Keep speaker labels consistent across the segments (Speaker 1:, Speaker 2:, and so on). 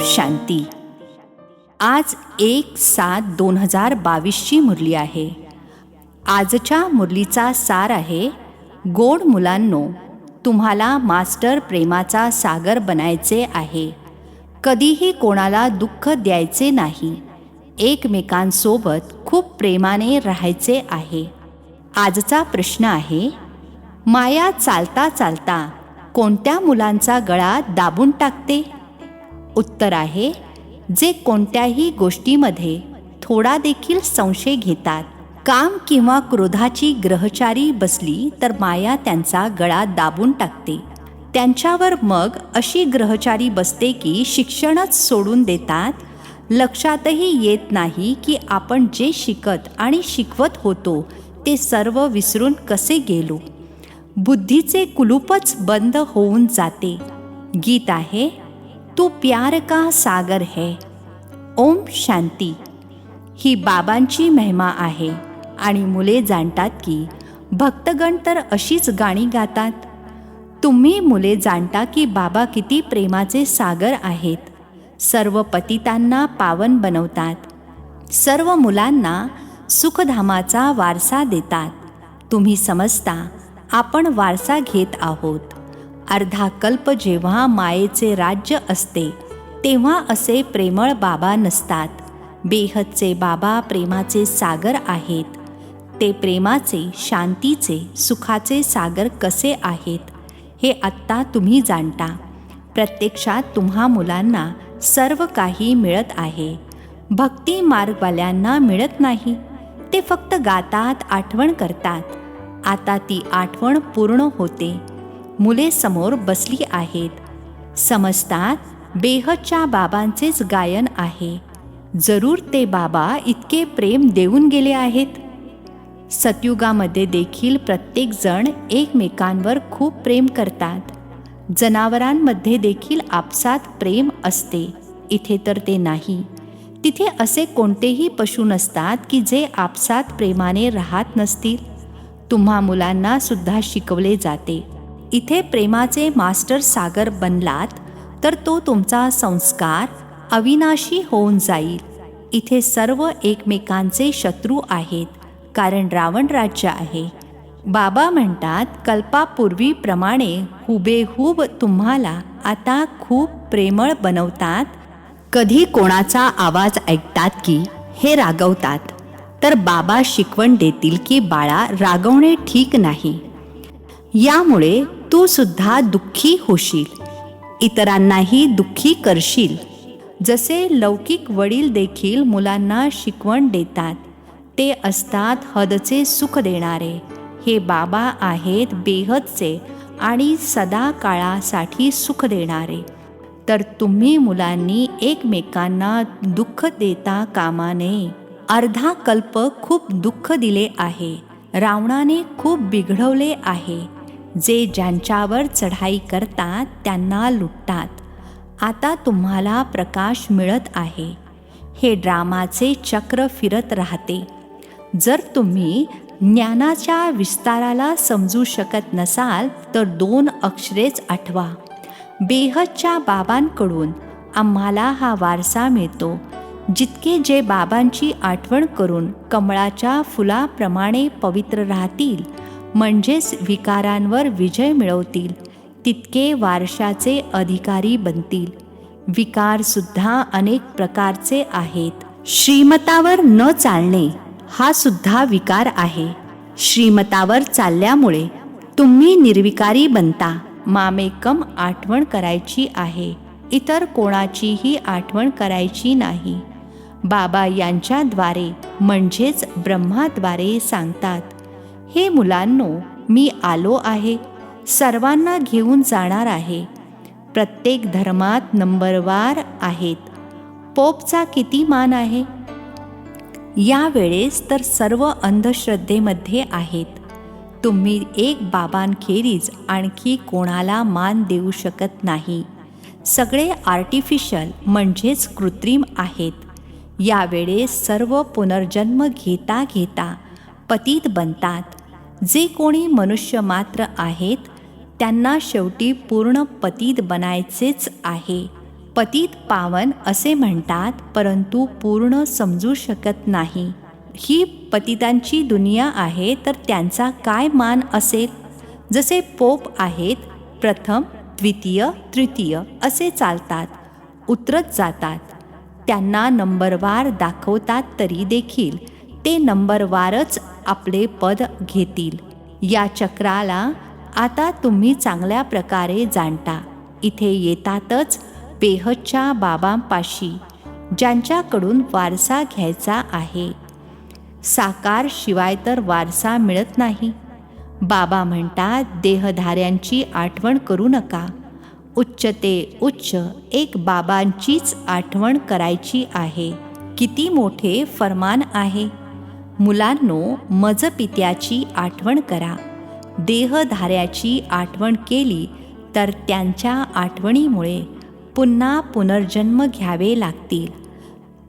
Speaker 1: शांती. आज 1/7/2022ची मुरली आहे. आजच्या मुरलीचा सार आहे, गोड मुलांनो, तुम्हाला मास्टर प्रेमाचा सागर बनायचे आहे. कधीही कोणाला दुःख द्यायचे नाही. एकमेकांसोबत खूप प्रेमाने राहायचे आहे. आजचा प्रश्न आहे, माया चालता चालता कोणत्या मुलांचा गळा दाबून टाकते? उत्तर आहे, जे कोणत्याही गोष्टीमध्ये थोडा देखील संशय घेतात. काम किंवा क्रोधाची ग्रहचारी बसली तर माया त्यांचा गळा दाबून टाकते. त्यांच्यावर मग अशी ग्रहचारी बसते की शिक्षणच सोडून देतात. लक्षातही येत नाही की आपण जे शिकत आणि शिकवत होतो ते सर्व विसरून कसे गेलो. बुद्धीचे कुलूपच बंद होऊन जाते. गीत आहे, तू प्यार का सागर है. ओम शांती. ही बाबांची महिमा आहे आणि मुले जाणतात की भक्तगण तर अशीच गाणी गातात. तुम्ही मुले जाणता की बाबा किती प्रेमाचे सागर आहेत. सर्व पतितांना पावन बनवतात. सर्व मुलांना सुखधामाचा वारसा देतात. तुम्ही समजता आपण वारसा घेत आहोत. अर्धा कल्प जेव्हा मायेचे राज्य असते तेव्हा असे प्रेमळ बाबा नसतात. बेहदचे बाबा प्रेमाचे सागर आहेत. ते प्रेमाचे, शांतीचे, सुखाचे सागर कसे आहेत हे आत्ता तुम्ही जाणता. प्रत्यक्षात तुम्हा मुलांना सर्व काही मिळत आहे. भक्ती मार्गवाल्यांना मिळत नाही. ते फक्त गातात, आठवण करतात. आता ती आठवण पूर्ण होते. मुले समोर बसली आहेत. समजतात बेहदच्या बाबांचेच गायन आहे. जरूर ते बाबा इतके प्रेम देऊन गेले आहेत. सतयुगामध्ये देखील प्रत्येकजण एकमेकांवर खूप प्रेम करतात. जनावरांमध्ये देखील आपसात प्रेम असते. इथे तर ते नाही. तिथे असे कोणतेही पशु नसतात की जे आपसात प्रेमाने राहत नसतील. तुम्हा मुलांना सुद्धा शिकवले जाते. इथे प्रेमाचे मास्टर सागर बनलात तर तो तुमचा संस्कार अविनाशी होऊन जाईल. इथे सर्व एकमेकांचे शत्रू आहेत, कारण रावण राज्य आहे. बाबा म्हणतात, कल्पापूर्वीप्रमाणे हुबेहूब तुम्हाला आता खूप प्रेमळ बनवतात. कधी कोणाचा आवाज ऐकतात की हे रागवतात, तर बाबा शिकवण देतील की बाळा, रागवणे ठीक नाही. यामुळे तू सुद्धा दुःखी होशील, इतरांनाही दुःखी करशील. जसे लौकिक वडील देखील मुलांना शिकवण देतात, ते असतात हदचे सुख देणारे. हे बाबा आहेत बेहदचे आणि सदा काळासाठी सुख देणारे. तर तुम्ही मुलांनी एकमेकांना दुःख देता कामा नये. अर्धा कल्प खूप दुःख दिले आहे. रावणाने खूप बिघडवले आहे. जे ज्यांच्यावर चढाई करतात त्यांना लुटतात. आता तुम्हाला प्रकाश मिळत आहे. हे ड्रामाचे चक्र फिरत राहते. जर तुम्ही ज्ञानाच्या विस्ताराला समजू शकत नसाल तर 2 अक्षरेच आठवा. बेहदच्या बाबांकडून आम्हाला हा वारसा मिळतो. जितके जे बाबांची आठवण करून कमळाच्या फुलाप्रमाणे पवित्र राहतील, म्हणजेच विकारांवर विजय मिळवतील, तितके वारशाचे अधिकारी बनतील. विकारसुद्धा अनेक प्रकारचे आहेत. श्रीमतावर न चालणे हा सुद्धा विकार आहे. श्रीमतावर चालल्यामुळे तुम्ही निर्विकारी बनता. मामेकम आठवण करायची आहे, इतर कोणाचीही आठवण करायची नाही. बाबा यांच्याद्वारे म्हणजेच ब्रह्माद्वारे सांगतात, हे मुलांनो, मी आलो आहे. सर्वांना घेऊन जाणार आहे. प्रत्येक धर्मात नंबरवार आहेत. पोपचा किती मान आहे? यावेळेस तर सर्व अंधश्रद्धेमध्ये आहेत. तुम्ही एक बाबांखेरीज आणखी कोणाला मान देऊ शकत नाही. सगळे आर्टिफिशियल म्हणजेच कृत्रिम आहेत. यावेळेस सर्व पुनर्जन्म घेता घेता पतित बनतात. जे कोणी मनुष्य मात्र आहेत त्यांना शेवटी पूर्ण पतित बनायचेच आहे. पतित पावन असे म्हणतात, परंतु पूर्ण समजू शकत नाही. ही पतितांची दुनिया आहे, तर त्यांचा काय मान असेल? जसे पोप आहेत, प्रथम द्वितीय तृतीय असे चालतात, उतरत जातात. त्यांना नंबरवार दाखवतात तरी देखील ते नंबरवारच आपले पद घेतील. या चक्राला आता तुम्ही चांगल्या प्रकारे जाणता. इथे येतातच बेहदच्या बाबांपाशी, ज्यांच्याकडून वारसा घ्यायचा आहे. साकार शिवाय तर वारसा मिळत नाही. बाबा म्हणतात, देहधाऱ्यांची आठवण करू नका. उच्च ते उच्च एक बाबांचीच आठवण करायची आहे. किती मोठे फरमान आहे. मुलांनो, मजपित्याची आठवण करा. देहधाऱ्याची आठवण केली तर त्यांच्या आठवणीमुळे पुन्हा पुनर्जन्म घ्यावे लागतील.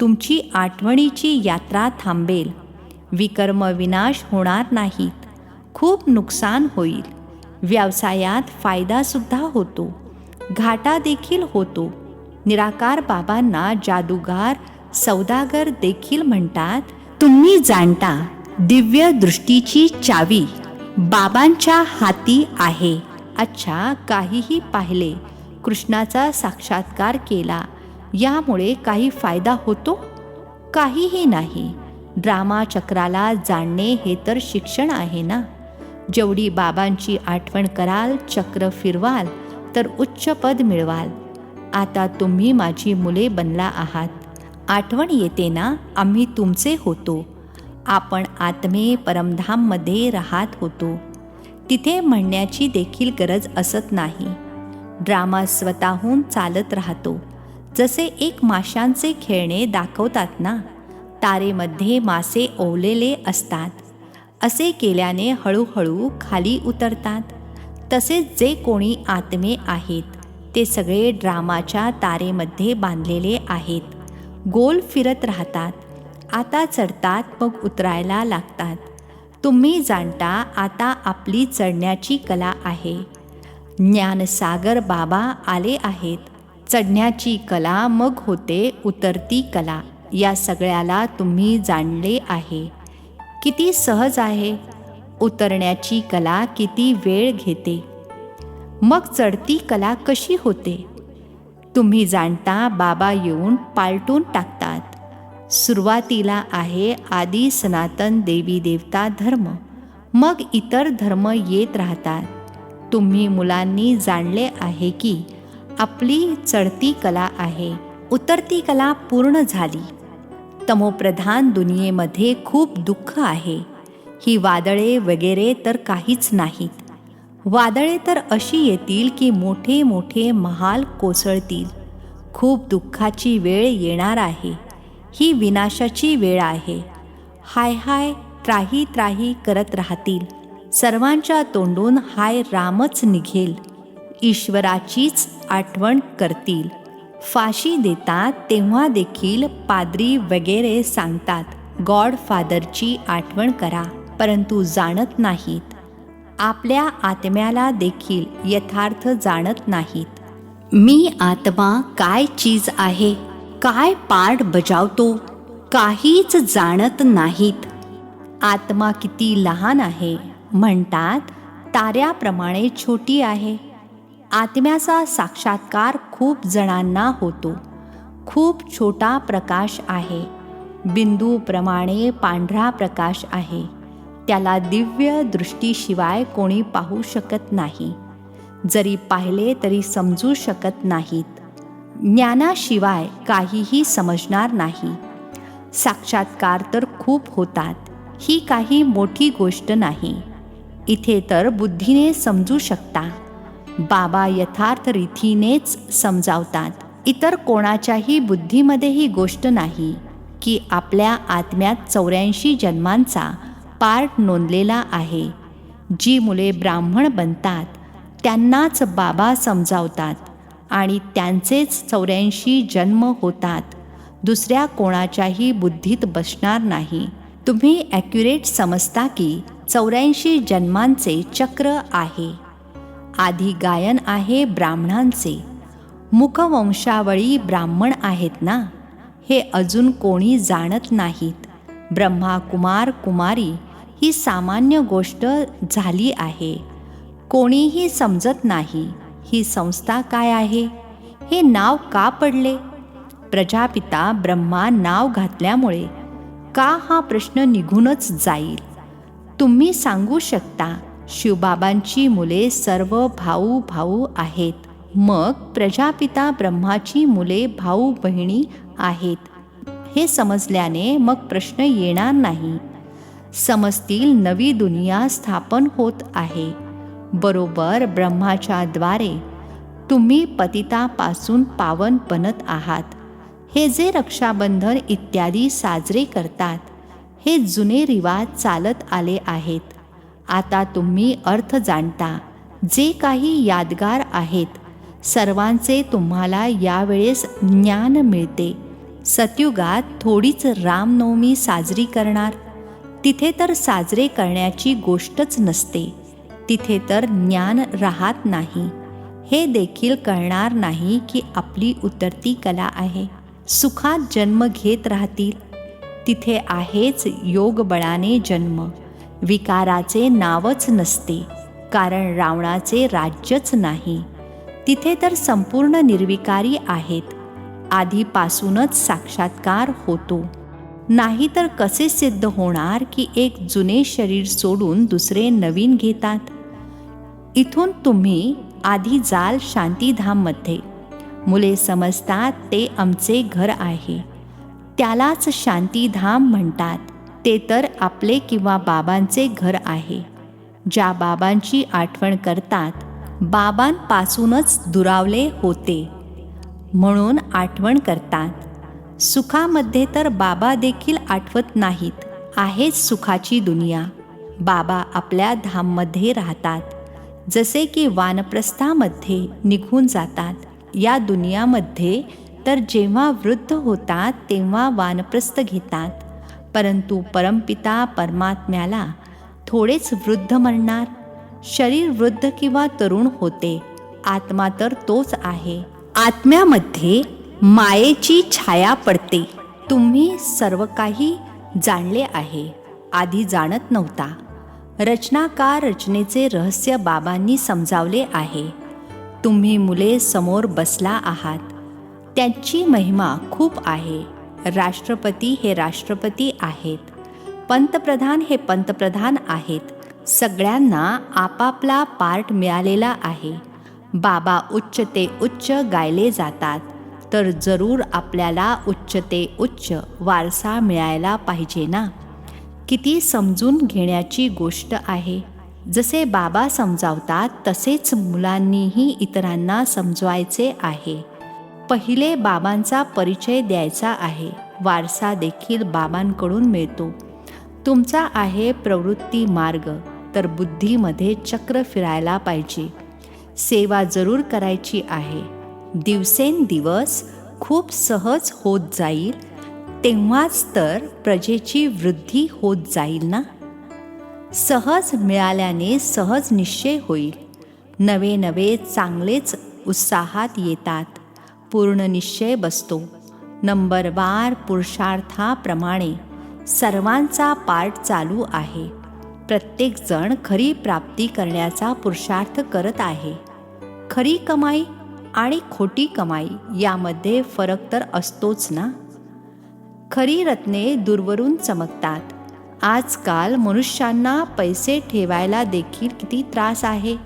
Speaker 1: तुमची आठवणीची यात्रा थांबेल. विकर्म विनाश होणार नाहीत. खूप नुकसान होईल. व्यवसायात फायदासुद्धा होतो, घाटा देखील होतो. निराकार बाबांना जादूगार, सौदागर देखील म्हणतात. तुम्ही जाणता, दिव्य दृष्टीची चावी बाबांच्या हाती आहे. अच्छा, काहीही पाहिले, कृष्णाचा साक्षात्कार केला, यामुळे काही फायदा होतो? काहीही नाही. ड्रामा चक्राला जाणणे हे तर शिक्षण आहे ना. जेवढी बाबांची आठवण कराल, चक्र फिरवाल, तर उच्च पद मिळवाल. आता तुम्ही माझी मुले बनला आहात. आठवण येते ना, आम्ही तुमचे होतो. आपण आत्मे परमधाममध्ये राहत होतो. तिथे म्हणण्याची देखील गरज असत नाही. ड्रामा स्वतःहून चालत राहतो. जसे एक माशांचे खेळणे दाखवतात ना, तारेमध्ये मासे ओवलेले असतात. असे केल्याने हळूहळू खाली उतरतात. तसेच जे कोणी आत्मे आहेत, ते सगळे ड्रामाच्या तारेमध्ये बांधलेले आहेत. गोल फिरत राहतात. आता चढतात, मग उतरायला लागतात. तुम्ही जाणता, आता आपली चढण्याची कला आहे. ज्ञानसागर बाबा आले आहेत. चढण्याची कला, मग होते उतरती कला. या सगळ्याला तुम्ही जाणले आहे. किती सहज आहे. उतरण्याची कला किती वेळ घेते, मग चढती कला कशी होते? तुम्ही जाणता, बाबा येऊन पालटून टाकतात. सुरुवातीला आहे आदी सनातन देवी देवता धर्म, मग इतर धर्म येत राहतात. तुम्ही मुलांनी जाणले आहे की आपली चढती कला आहे. उतरती कला पूर्ण झाली. तमोप्रधान दुनियेमध्ये खूप दुःख आहे. ही वादळे वगैरे तर काहीच नाहीत. वादळे तर अशी येतील की मोठे मोठे महाल कोसळतील. खूप दुःखाची वेळ येणार आहे. ही विनाशाची वेळ आहे. हाय हाय त्राही त्राही करत राहतील. सर्वांच्या तोंडून हाय रामच निघेल. ईश्वराचीच आठवण करतील. फाशी देतात तेव्हा देखील पाद्री वगैरे सांगतात गॉडफादरची आठवण करा, परंतु जाणत नाहीत. आपल्या आत्म्याला देखील यथार्थ जाणत नाहीत. मी आत्मा काय चीज आहे, काय पार्ट बजावतो, काहीच जाणत नाहीत. आत्मा किती लहान आहे. म्हणतात ताऱ्याप्रमाणे छोटी आहे. आत्म्याचा साक्षात्कार खूप जणांना होतो. खूप छोटा प्रकाश आहे. बिंदूप्रमाणे पांढरा प्रकाश आहे. त्याला दिव्य दृष्टीशिवाय कोणी पाहू शकत नाही. जरी पाहिले तरी समजू शकत नाहीत. ज्ञानाशिवाय काहीही समजणार नाही. साक्षात्कार तर खूप होतात. ही काही मोठी गोष्ट नाही. इथे तर बुद्धीने समजू शकता. बाबा यथार्थ रीतीनेच समजावतात. इतर कोणाच्याही बुद्धीमध्ये ही गोष्ट नाही की आपल्या आत्म्यात 84 जन्मांचा पार्ट नोंदलेला आहे. जी मुले ब्राह्मण बनतात त्यांनाच बाबा समजावतात आणि त्यांचेच 84 जन्म होतात. दुसऱ्या कोणाच्याही बुद्धीत बसणार नाही. तुम्ही ॲक्युरेट समजता की 84 जन्मांचे चक्र आहे. आधी गायन आहे ब्राह्मणांचे. मुखवंशावळी ब्राह्मण आहेत ना, हे अजून कोणी जाणत नाहीत. ब्रह्मा कुमार कुमारी ही सामान्य गोष्ट झाली आहे. कोणीही समजत नाही ही संस्था काय आहे, हे नाव का पडले. प्रजापिता ब्रह्मा नाव घातल्यामुळे का हा प्रश्न निघूनच जाईल. तुम्ही सांगू शकता शिवबाबांची मुले सर्व भाऊ भाऊ आहेत, मग प्रजापिता ब्रह्माची मुले भाऊ बहिणी आहेत. हे समजल्याने मग प्रश्न येणार नाही. समजतील नवी दुनिया स्थापन होत आहे. बरोबर ब्रह्माच्या द्वारे तुम्ही पतितापासून पावन बनत आहात. हे जे रक्षाबंधन इत्यादी साजरे करतात, हे जुने रिवाज चालत आले आहेत. आता तुम्ही अर्थ जाणता. जे काही यादगार आहेत सर्वांचे तुम्हाला यावेळेस ज्ञान मिळते. सतयुगात थोडीच रामनवमी साजरी करणार, तिथे तर साजरे करण्याची गोष्टच नसते. तिथे तर ज्ञान राहत नाही. हे देखील कळणार नाही की आपली उतरती कला आहे. सुखात जन्म घेत राहतील. तिथे आहेच योगबळाने जन्म. विकाराचे नावच नसते, कारण रावणाचे राज्यच नाही. तिथे तर संपूर्ण निर्विकारी आहेत. आधीपासूनच साक्षात्कार होतो. नाहीतर कसे सिद्ध होणार की एक जुने शरीर सोडून दुसरे नवीन घेतात. इथून तुम्ही आधी जाल शांतीधाममध्ये. मुले समजतात ते आमचे घर आहे, त्यालाच शांतीधाम म्हणतात. ते तर आपले किंवा बाबांचे घर आहे. ज्या बाबांची आठवण करतात, बाबांपासूनच दुरावले होते म्हणून आठवण करतात. सुखामध्ये तर बाबा देखील आठवत नाहीत. आहेच सुखाची दुनिया. बाबा आपल्या धाममध्ये राहतात. जसे की वानप्रस्थामध्ये निघून जातात. या दुनियामध्ये तर जेव्हा वृद्ध होतात तेव्हा वानप्रस्थ घेतात. परंतु परमपिता परमात्म्याला थोडेच वृद्ध म्हणणार. शरीर वृद्ध किंवा तरुण होते, आत्मा तर तोच आहे. आत्म्यामध्ये मायेची छाया पडते. तुम्ही सर्व काही जाणले आहे, आधी जाणत नव्हता. रचनाकार रचनेचे रहस्य बाबांनी समजावले आहे. तुम्ही मुले समोर बसला आहात. त्यांची महिमा खूप आहे. राष्ट्रपती हे राष्ट्रपती आहेत. पंतप्रधान हे पंतप्रधान आहेत. सगळ्यांना आपापला पार्ट मिळालेला आहे. बाबा उच्च ते उच्च गायले जातात, तर जरूर आपल्याला उच्च ते उच्च वारसा मिळायला पाहिजे ना. किती समजून घेण्याची गोष्ट आहे. जसे बाबा समजावतात तसेच मुलांनीही इतरांना समजवायचे आहे. पहिले बाबांचा परिचय द्यायचा आहे. वारसा देखील बाबांकडून मिळतो. तुमचा आहे प्रवृत्ती मार्ग, तर बुद्धीमध्ये चक्र फिरायला पाहिजे. सेवा जरूर करायची आहे. दिवसेंदिवस खूप सहज होत जाईल, तेव्हाच तर प्रजेची वृद्धी होत जाईल ना. सहज मिळाल्याने सहज निश्चय होईल. नवे नवे चांगलेच उत्साहात येतात. पूर्ण निश्चय बसतो. नंबरवार पुरुषार्थाप्रमाणे सर्वांचा पाठ चालू आहे. प्रत्येकजण खरी प्राप्ती करण्याचा पुरुषार्थ करत आहे. खरी कमाई आणि खोटी कमाई यामध्ये फरक तर असतोच ना. खरी रत्ने दूरवरून चमकतात. आजकाल मनुष्यांना पैसे ठेवायला देखील किती त्रास आहे.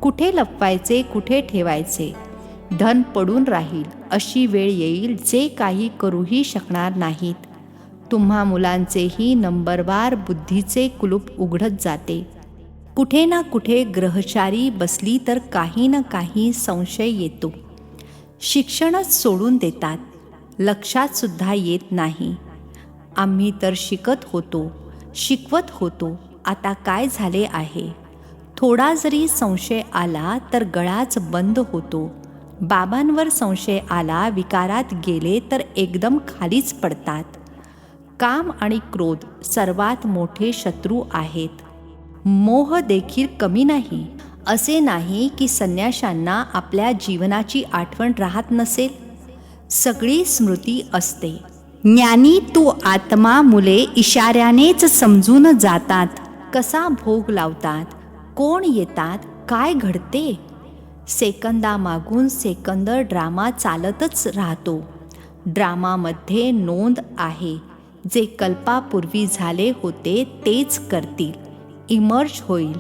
Speaker 1: कुठे लपवायचे, कुठे ठेवायचे. धन पडून राहील अशी वेळ येईल जे काही करूही शकणार नाहीत. तुम्हा मुलांचेही नंबरवार बुद्धीचे कुलूप उघडत जाते. कुठे ना कुठे ग्रहचारी बसली तर काही ना काही संशय येतो. शिक्षणच सोडून देतात. लक्षात सुद्धा येत नाही. आम्ही तर शिकत होतो, शिकवत होतो. आता काय झाले आहे. थोडा जरी संशय आला तर गळाच बंद होतो. बाबांवर संशय आला, विकारात गेले तर एकदम खालीच पडतात. काम आणि क्रोध सर्वात मोठे शत्रू आहेत. मोह देखील कमी नाही. असे नाही की संन्याशांना आपल्या जीवनाची आठवण राहत नसेल. सगळी स्मृती असते. ज्ञानी तू आत्मा मुले इशाऱ्यानेच समजून जातात. कसा भोग लावतात, कोण येतात, काय घडते. सेकंदामागून सेकंद ड्रामा चालतच राहतो. ड्रामामध्ये नोंद आहे. जे कल्पापूर्वी झाले होते तेच करतील. इमर्ज होईल.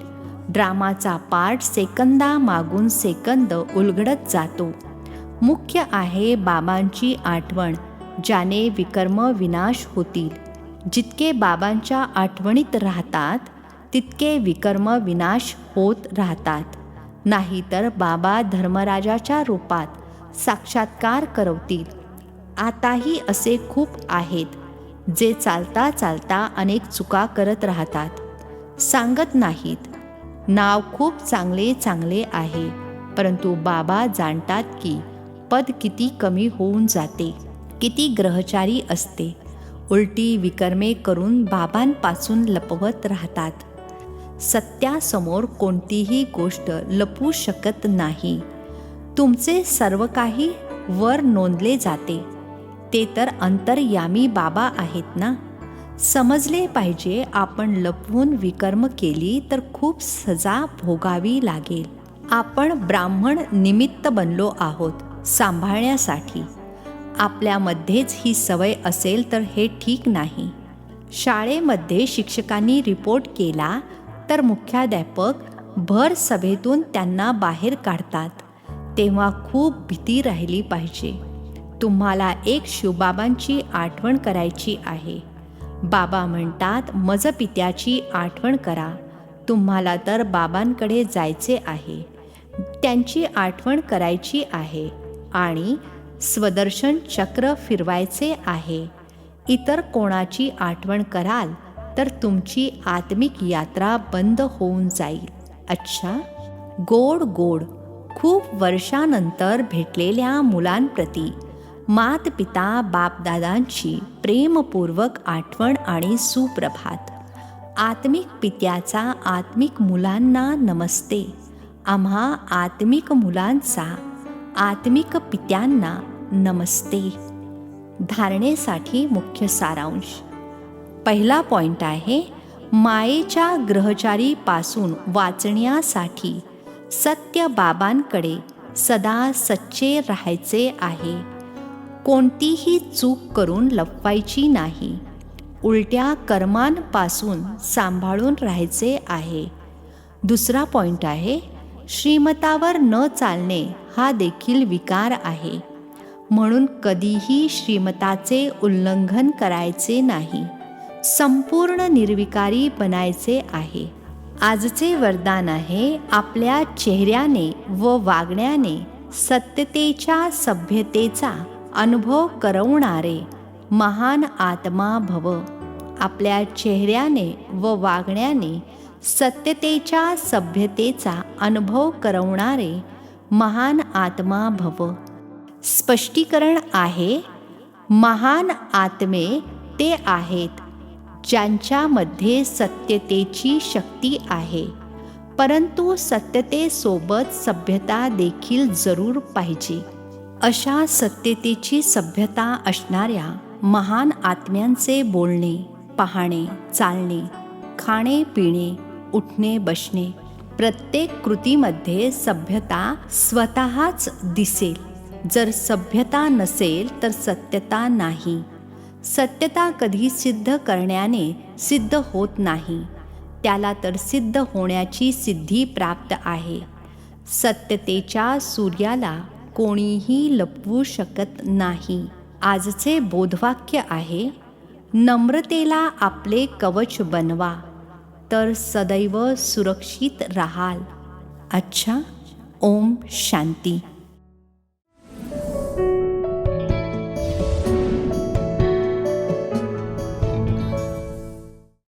Speaker 1: ड्रामाचा पार्ट सेकंदामागून सेकंद उलगडत जातो. मुख्य आहे बाबांची आठवण, ज्याने विकर्म विनाश होतील. जितके बाबांच्या आठवणीत राहतात तितके विकर्म विनाश होत राहतात. नाहीतर बाबा धर्मराजाच्या रूपात साक्षात्कार करवतील. आताही असे खूप आहेत जे चालता चालता अनेक चुका करत राहतात. सांगत नाहीत. नाव खूप चांगले चांगले आहे, परंतु बाबा जाणतात की पद किती कमी होऊन जाते, किती ग्रहचारी असते. उलटी विकर्मे करून बाबांपासून लपवत राहतात. सत्यासमोर कोणतीही गोष्ट लपवू शकत नाही. तुमचे सर्व काही वर नोंदले जाते. ते तर अंतर्यामी बाबा आहेत ना. समजले पाहिजे. आपण लपवून विकर्म केली तर खूप सजा भोगावी लागेल. आपण ब्राह्मण निमित्त बनलो आहोत सांभाळण्यासाठी. आपल्यामध्येच ही सवय असेल तर हे ठीक नाही. शाळेमध्ये शिक्षकांनी रिपोर्ट केला तर मुख्याध्यापक भर सभेतून त्यांना बाहेर काढतात. तेव्हा खूप भीती राहिली पाहिजे. तुम्हाला एक शिवबाबांची आठवण करायची आहे. बाबा म्हणतात मजपित्याची आठवण करा. तुम्हाला तर बाबांकडे जायचे आहे, त्यांची आठवण करायची आहे आणि स्वदर्शन चक्र फिरवायचे आहे. इतर कोणाची आठवण कराल तर तुमची आत्मिक यात्रा बंद होऊन जाईल. अच्छा, गोड गोड. खूप वर्षानंतर भेटलेल्या मुलांप्रती मातपिता बापदादांची प्रेमपूर्वक आठवण आणि सुप्रभात. आत्मिक पित्याचा आत्मिक मुलांना नमस्ते. आम्हा आत्मिक मुलांचा आत्मिक पित्यांना नमस्ते. धारणेसाठी मुख्य सारांश. पहिला पॉइंट आहे, मायेच्या ग्रहचारीपासून वाचण्यासाठी सत्य बाबांकडे सदा सच्चे राहायचे आहे. कोणतीही चूक करून लपवायची नाही. उलट्या कर्मांपासून सांभाळून राहायचे आहे. दुसरा पॉइंट आहे, श्रीमतावर न चालणे हा देखील विकार आहे. म्हणून कधीही श्रीमताचे उल्लंघन करायचे नाही. संपूर्ण निर्विकारी बनायचे आहे. आजचे वरदान आहे, आपल्या चेहऱ्याने व वागण्याने सत्यतेच्या सभ्यतेचा अनुभव करवणारे महान आत्मा भव. आपल्या चेहऱ्याने व वागण्याने सत्यतेच्या सभ्यतेचा अनुभव करवणारे महान आत्मा भव. स्पष्टीकरण आहे, महान आत्मे ते आहेत ज्यांच्यामध्ये सत्यतेची शक्ती आहे, परंतु सत्यतेसोबत सभ्यता देखील जरूर पाहिजे. अशा सत्यतेची सभ्यता असणाऱ्या महान आत्म्यांचे बोलणे, पाहणे, चालणे, खाणे, पिणे, उठणे, बसणे, प्रत्येक कृतीमध्ये सभ्यता स्वतःच दिसेल. जर सभ्यता नसेल तर सत्यता नाही. सत्यता कधी सिद्ध करण्याने सिद्ध होत नाही. त्याला तर सिद्ध होण्याची सिद्धी प्राप्त आहे. सत्यतेच्या सूर्याला कोणीही लपवू शकत नाही. आजचे बोधवाक्य आहे, नम्रतेला आपले कवच बनवा तर सदैव सुरक्षित राहाल. अच्छा, ओम शांती.